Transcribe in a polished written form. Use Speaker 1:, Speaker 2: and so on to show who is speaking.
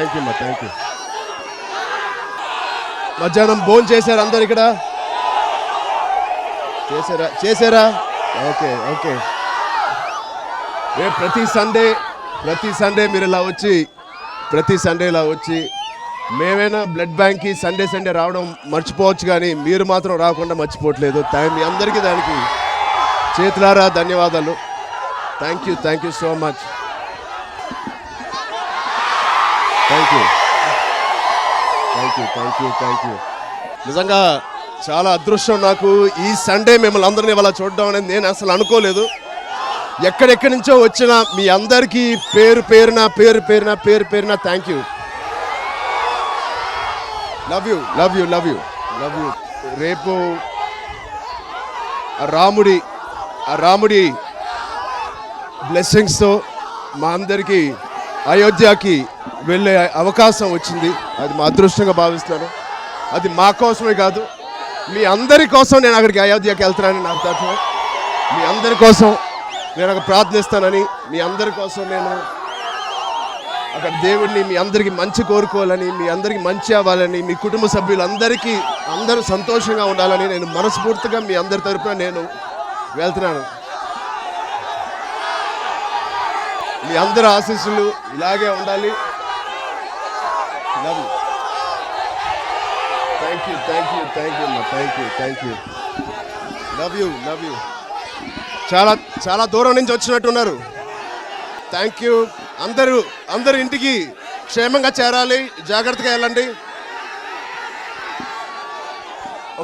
Speaker 1: Thank you అమ్మా, thank you. మధ్యాహ్నం భోజనం చేశారు అందరు ఇక్కడ? చేశారా? Okay okay. రేపు ప్రతి సండే మీరు ఇలా వచ్చి ప్రతి సండే ఇలా వచ్చి మేమైనా బ్లడ్ బ్యాంక్కి సండే రావడం మర్చిపోవచ్చు, కానీ మీరు మాత్రం రాకుండా మర్చిపోవట్లేదు. మీ అందరికీ దానికి చేతులారా ధన్యవాదాలు. Thank you so much. Thank you. నిజంగా చాలా అదృష్టం నాకు ఈ సండే మిమ్మల్ని అందరినీ ఇవాళ చూడడం అనేది నేను అసలు అనుకోలేదు. ఎక్కడెక్కడి నుంచో వచ్చిన మీ అందరికీ పేరు పేరున థ్యాంక్ యూ. Love you. రేపు రాముడి బ్లెస్సింగ్స్తో మా అందరికీ అయోధ్యకి వెళ్ళే అవకాశం వచ్చింది. అది మా అదృష్టంగా భావిస్తున్నాను. అది మా కోసమే కాదు, మీ అందరి కోసం నేను అక్కడికి అయోధ్యకి వెళ్తున్నానని నాకు తరఫున మీ అందరి కోసం నేను అక్కడ ప్రార్థిస్తానని, మీ అందరి కోసం నేను అక్కడ దేవుడిని మీ అందరికీ మంచి కోరుకోవాలని, మీ అందరికీ మంచి అవ్వాలని, మీ కుటుంబ సభ్యులందరికీ అందరూ సంతోషంగా ఉండాలని నేను మనస్ఫూర్తిగా మీ అందరి తరఫున నేను వెళ్తున్నాను. మీ అందరి ఆశీస్సులు ఇలాగే ఉండాలి. Thank you. Love you. చాలా దూరం నుంచి వచ్చినట్టున్నారు. Thank you. అందరూ ఇంటికి క్షేమంగా చేరాలి, జాగ్రత్తగా వెళ్ళండి.